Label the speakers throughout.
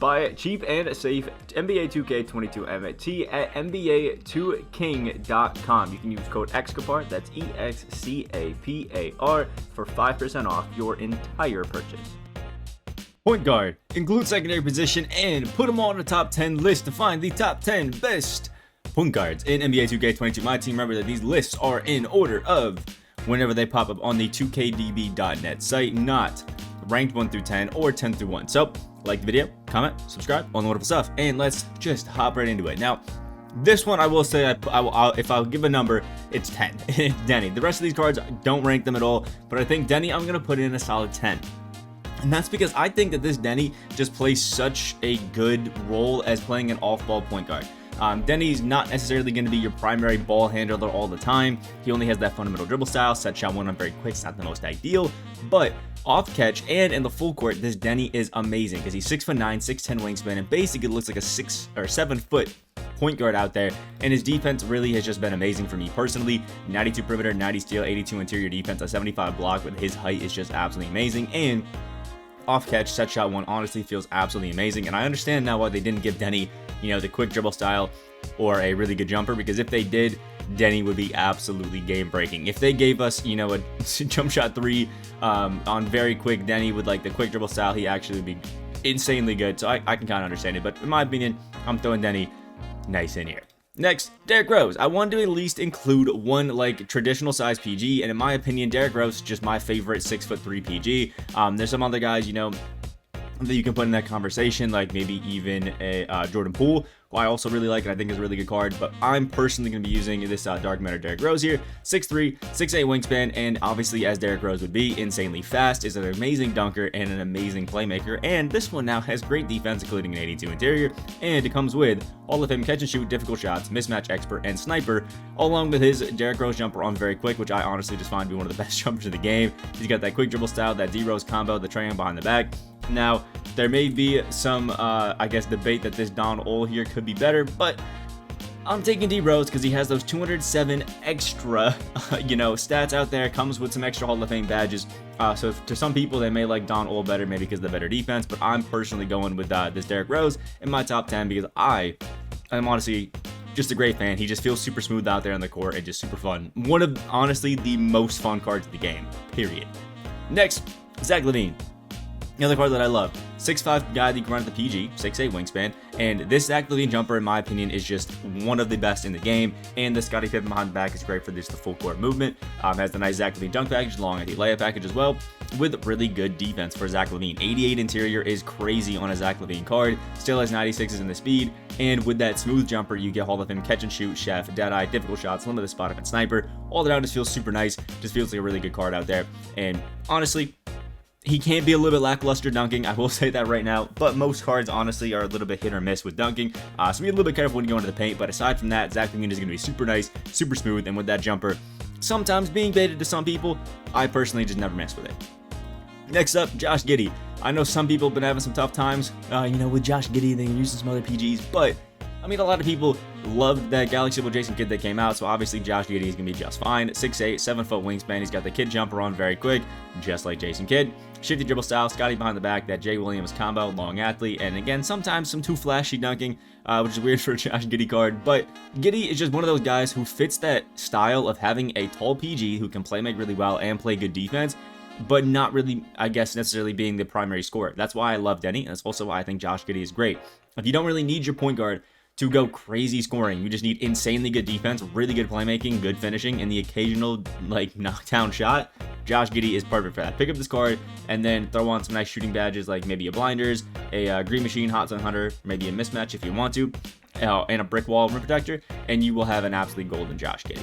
Speaker 1: Buy cheap and safe NBA 2K22 MyTeam at NBA2King.com. You can use code Excapar, that's EXCAPAR, for 5% off your entire purchase.
Speaker 2: Point guard, include secondary position and put them all on the top 10 list to find the top 10 best point guards in NBA 2K22 MyTeam. Remember that these lists are in order of whenever they pop up on the 2KDB.net site, not ranked 1 through 10 or 10 through 1. So, like the video, comment, subscribe, all the wonderful stuff, and let's just hop right into it. Now, this one I will say, if I'll give a number, it's 10. It's Denny. The rest of these cards, don't rank them at all, but I think Denny, I'm going to put in a solid 10. And that's because I think that this Denny just plays such a good role as playing an off-ball point guard. Denny's not necessarily going to be your primary ball handler all the time. He only has that fundamental dribble style. Set shot one on very quick. It's not the most ideal, but off catch and in the full court, this Denny is amazing because he's 6'9", 6'10" wingspan, and basically looks like a 6 or 7 foot point guard out there. And his defense really has just been amazing for me personally. 92 perimeter, 90 steal, 82 interior defense, a 75 block with his height is just absolutely amazing. And off catch, set shot one honestly feels absolutely amazing. And I understand now why they didn't give Denny, the quick dribble style or a really good jumper, because if they did, Denny would be absolutely game breaking. If they gave us, a jump shot 3 on very quick Denny with like the quick dribble style, he actually would be insanely good. So I can kind of understand it, but in my opinion, I'm throwing Denny nice in here. Next, Derrick Rose. I wanted to at least include one like traditional size PG, and in my opinion, Derrick Rose is just my favorite 6'3" PG. There's some other guys, that you can put in that conversation, like maybe even a Jordan Poole, who I also really like and I think is a really good card, but I'm personally going to be using this dark matter Derrick Rose here. 6'3", 6'8" wingspan, and obviously, as Derrick Rose would be, insanely fast, is an amazing dunker and an amazing playmaker, and this one now has great defense, including an 82 interior, and it comes with Hall of Fame catch and shoot, difficult shots, mismatch expert, and sniper, along with his Derrick Rose jumper on very quick, which I honestly just find to be one of the best jumpers in the game. He's got that quick dribble style, that D-Rose combo, the Trae Young behind the back. Now, there may be some, debate that this Don Ole here could be better, but I'm taking D-Rose because he has those 207 extra, stats out there, comes with some extra Hall of Fame badges. So to some people, they may like Don Ole better, maybe because of the better defense, but I'm personally going with this Derrick Rose in my top 10 because I am honestly just a great fan. He just feels super smooth out there on the court and just super fun. One of, honestly, the most fun cards of the game, period. Next, Zach LaVine. Another card that I love. 6'5" guy that you can run at the PG, 6'8" wingspan, and this Zach LaVine jumper, in my opinion, is just one of the best in the game, and the Scottie Pippen behind the back is great for this, the full court movement. Has the nice Zach LaVine dunk package, long ID layup package as well, with really good defense for Zach LaVine. 88 interior is crazy on a Zach LaVine card, still has 96s in the speed, and with that smooth jumper, you get Hall of Fame catch and shoot, chef, dead-eye, difficult shots, limited spot up, and sniper. All around just feels super nice, just feels like a really good card out there, and honestly, he can be a little bit lackluster dunking, I will say that right now, but most cards honestly are a little bit hit or miss with dunking, so be a little bit careful when you go into the paint. But aside from that, Zach LaVine is going to be super nice, super smooth, and with that jumper sometimes being baited to some people, I personally just never mess with it. Next up, Josh Giddy. I know some people have been having some tough times, with Josh Giddy. They're using some other PGs, but I mean, a lot of people loved that Galaxy with Jason Kidd that came out, so obviously Josh Giddy is going to be just fine. 6'8", 7 foot wingspan. He's got the Kidd jumper on very quick, just like Jason Kidd. Shifty dribble style, Scotty behind the back, that Jay Williams combo, long athlete, and again, sometimes some too flashy dunking, which is weird for a Josh Giddy card, but Giddy is just one of those guys who fits that style of having a tall PG who can play make really well and play good defense, but not really, necessarily being the primary scorer. That's why I love Denny, and that's also why I think Josh Giddy is great. If you don't really need your point guard to go crazy scoring, you just need insanely good defense, really good playmaking, good finishing, and the occasional knockdown shot, Josh Giddy is perfect for that. Pick up this card and then throw on some nice shooting badges like maybe a blinders, a green machine, hot zone hunter, maybe a mismatch if you want to, and a brick wall rim protector, and you will have an absolutely golden Josh Giddy.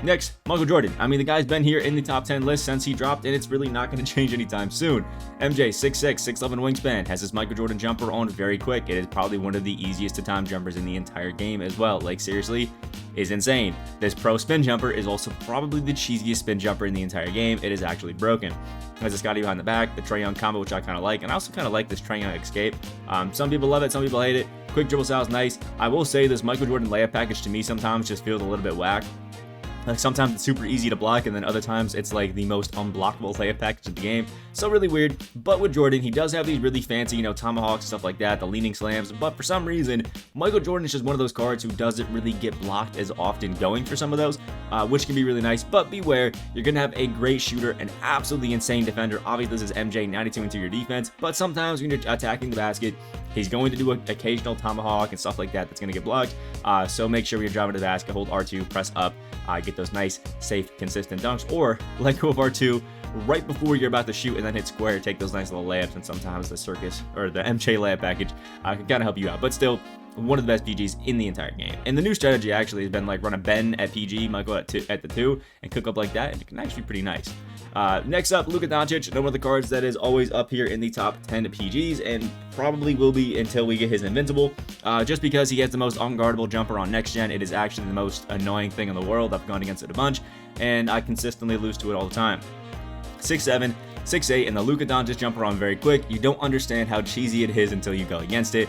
Speaker 2: Next, Michael Jordan. I mean, the guy's been here in the top 10 list since he dropped, and it's really not going to change anytime soon. MJ, 6'6", 6'11" wingspan, has his Michael Jordan jumper on very quick. It is probably one of the easiest to time jumpers in the entire game as well. Like, seriously, is insane. This pro spin jumper is also probably the cheesiest spin jumper in the entire game. It is actually broken. Has a Scotty behind the back, the Trae Young combo, which I kind of like, and I also kind of like this Trae Young escape. Some people love it, some people hate it. Quick dribble style is nice. I will say this Michael Jordan layup package to me sometimes just feels a little bit whack. Like sometimes it's super easy to block, and then other times it's like the most unblockable layup package of the game. So really weird. But with Jordan, he does have these really fancy, you know, tomahawks, stuff like that, the leaning slams. But for some reason, Michael Jordan is just one of those cards who doesn't really get blocked as often going for some of those, which can be really nice. But beware, you're going to have a great shooter, an absolutely insane defender. Obviously, this is MJ, 92 interior defense. But sometimes when you're attacking the basket, he's going to do an occasional tomahawk and stuff like that that's going to get blocked. So make sure when you're driving to the basket, hold R2, press up, get those nice, safe, consistent dunks, or let go of R2 right before you're about to shoot and then hit square, take those nice little layups, and sometimes the circus or the MJ layup package can kind of help you out. But still, one of the best PGs in the entire game. And the new strategy actually has been like run a Ben at PG, Michael at the 2, and cook up like that, and it can actually be pretty nice. Next up, Luka Doncic, one of the cards that is always up here in the top 10 PGs, and probably will be until we get his Invincible, just because he has the most unguardable jumper on next gen. It is actually the most annoying thing in the world. I've gone against it a bunch, and I consistently lose to it all the time. 6'7", 6'8", and the Luka Doncic jumper on very quick. You don't understand how cheesy it is until you go against it.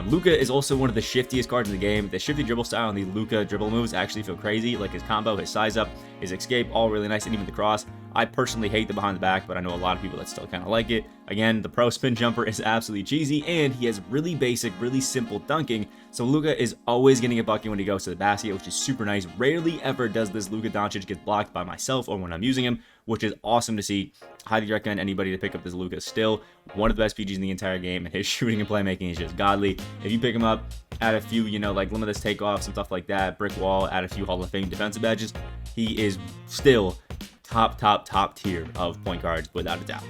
Speaker 2: Luka is also one of the shiftiest cards in the game. The shifty dribble style and the Luka dribble moves actually feel crazy, like his combo, his size up, his escape, all really nice, and even the cross. I personally hate the behind the back, but I know a lot of people that still kind of like it. Again, the pro spin jumper is absolutely cheesy, and he has really basic, really simple dunking. So Luka is always getting a bucket when he goes to the basket, which is super nice. Rarely ever does this Luka Doncic get blocked by myself or when I'm using him, which is awesome to see. Highly recommend anybody to pick up this Luka. Still one of the best PGs in the entire game, and his shooting and playmaking is just godly. If you pick him up, add a few, you know, like limitless takeoffs and stuff like that, brick wall, add a few Hall of Fame defensive badges, he is still top tier of point guards without a doubt.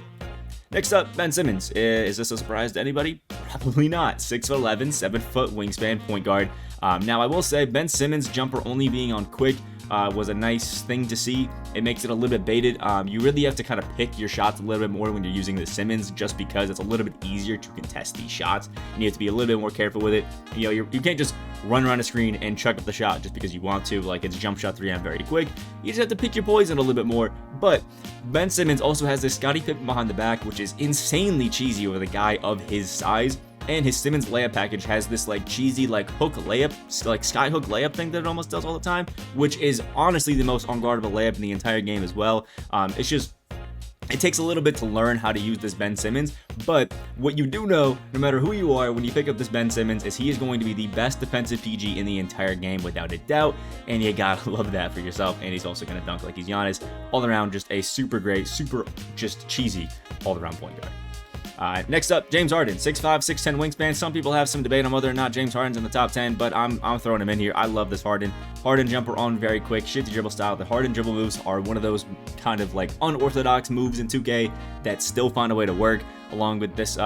Speaker 2: Next up, Ben Simmons. Is this a surprise to anybody? Probably not. 6'11", 7-foot wingspan point guard. Now I will say Ben Simmons' jumper only being on quick was a nice thing to see. It makes it a little bit baited. You really have to kind of pick your shots a little bit more when you're using the Simmons, just because it's a little bit easier to contest these shots, and you have to be a little bit more careful with it. You know, you can't just run around a screen and chuck up the shot just because you want to, like it's jump shot 3M very quick. You just have to pick your poison a little bit more. But Ben Simmons also has this Scottie Pippen behind the back, which is insanely cheesy with a guy of his size. And his Simmons layup package has this like cheesy like hook layup, like sky hook layup thing that it almost does all the time, which is honestly the most unguardable layup in the entire game as well. It's just, it takes a little bit to learn how to use this Ben Simmons, but what you do know, no matter who you are, when you pick up this Ben Simmons, is he is going to be the best defensive PG in the entire game without a doubt, and you gotta love that for yourself. And he's also gonna dunk like he's Giannis. All around, just a super great, super just cheesy all-around point guard. Next up, James Harden, 6'5", 6'10" wingspan. Some people have some debate on whether or not James Harden's in the top 10, but I'm throwing him in here. I love this Harden jumper on very quick, shifty dribble style. The Harden dribble moves are one of those kind of like unorthodox moves in 2K that still find a way to work, along with this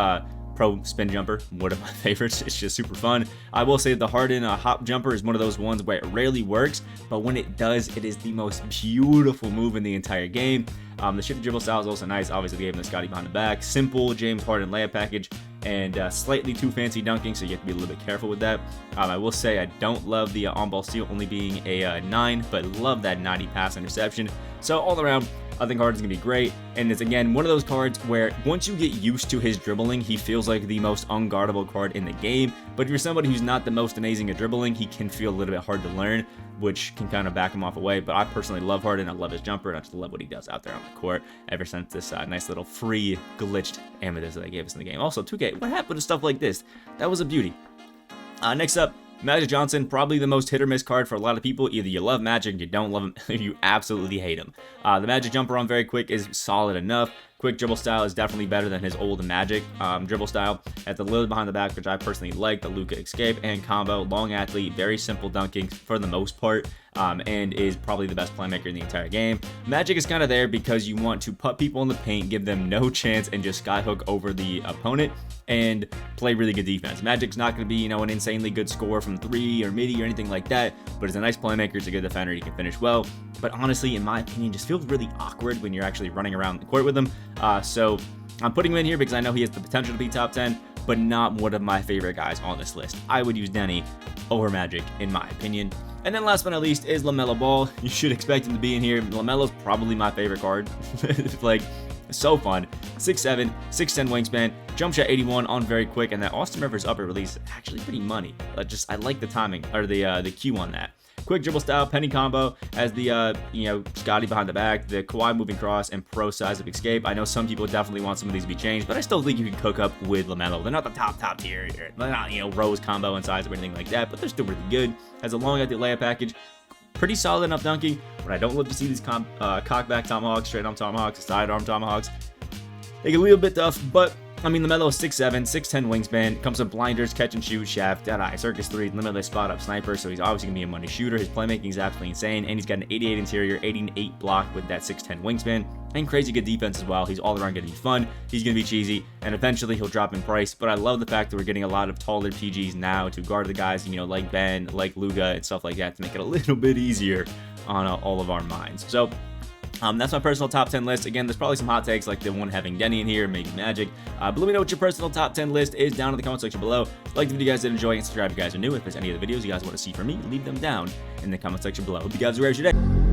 Speaker 2: pro spin jumper, one of my favorites. It's just super fun. I will say the Harden hop jumper is one of those ones where it rarely works, but when it does, it is the most beautiful move in the entire game. The shifty dribble style is also nice. Obviously, they gave him the Scotty behind the back. Simple James Harden layup package, and slightly too fancy dunking, so you have to be a little bit careful with that. I will say I don't love the on-ball steal only being a 9, but love that 90 pass interception. So all around, I think Harden's going to be great, and it's, again, one of those cards where once you get used to his dribbling, he feels like the most unguardable card in the game. But if you're somebody who's not the most amazing at dribbling, he can feel a little bit hard to learn, which can kind of back him off away. But I personally love Harden. I love his jumper, and I just love what he does out there on the court ever since this nice little free glitched amethyst that they gave us in the game. Also, 2K, what happened to stuff like this? That was a beauty. Next up, Magic Johnson, probably the most hit or miss card for a lot of people. Either you love Magic, you don't love him, you absolutely hate him. The Magic jumper on very quick is solid enough. Quick dribble style is definitely better than his old Magic dribble style. At the lid behind the back, which I personally like, the Luka escape and combo, long athlete, very simple dunking for the most part, and is probably the best playmaker in the entire game. Magic is kind of there because you want to put people in the paint, give them no chance, and just skyhook over the opponent and play really good defense. Magic's not going to be, you know, an insanely good scorer from 3 or midi or anything like that, but he's a nice playmaker, he's a good defender, he can finish well. But honestly, in my opinion, just feels really awkward when you're actually running around the court with him. So I'm putting him in here because I know he has the potential to be top 10, but not one of my favorite guys on this list. I would use Denny over Magic, in my opinion. And then last but not least is Lamell Ball. You should expect him to be in here. Lamelo's probably my favorite card. Like, so fun. 6'7", 6'10 wingspan, jump shot 81 on very quick, and that Austin Rivers upper release is actually pretty money. I like the timing, or the Q on that. Quick dribble style, penny combo, as the, Scotty behind the back, the Kawhi moving cross, and pro size of escape. I know some people definitely want some of these to be changed, but I still think you can cook up with LaMelo. They're not the top tier. They're not, Rose combo and size or anything like that, but they're still really good. Has a long athlete layup package. Pretty solid enough dunking, but I don't love to see these cockback tomahawks, straight arm tomahawks, sidearm tomahawks. They get a little bit tough, but I mean, LaMelo is 6'7", 6'10 wingspan, comes with blinders, catch and shoot, shaft, dead eye, circus 3, limitless spot up sniper, so he's obviously going to be a money shooter. His playmaking is absolutely insane, and he's got an 88 interior, 88 block with that 6'10 wingspan, and crazy good defense as well. He's all around going to be fun, he's going to be cheesy, and eventually he'll drop in price, but I love the fact that we're getting a lot of taller PGs now to guard the guys, like Ben, like Luka, and stuff like that to make it a little bit easier on all of our minds. So that's my personal top 10 list. Again, there's probably some hot takes like the one having Denny in here, maybe Magic. But let me know what your personal top 10 list is down in the comment section below. Like the video you guys did enjoy, and subscribe if you guys are new. If there's any other videos you guys want to see from me, leave them down in the comment section below. Hope you guys are ready today.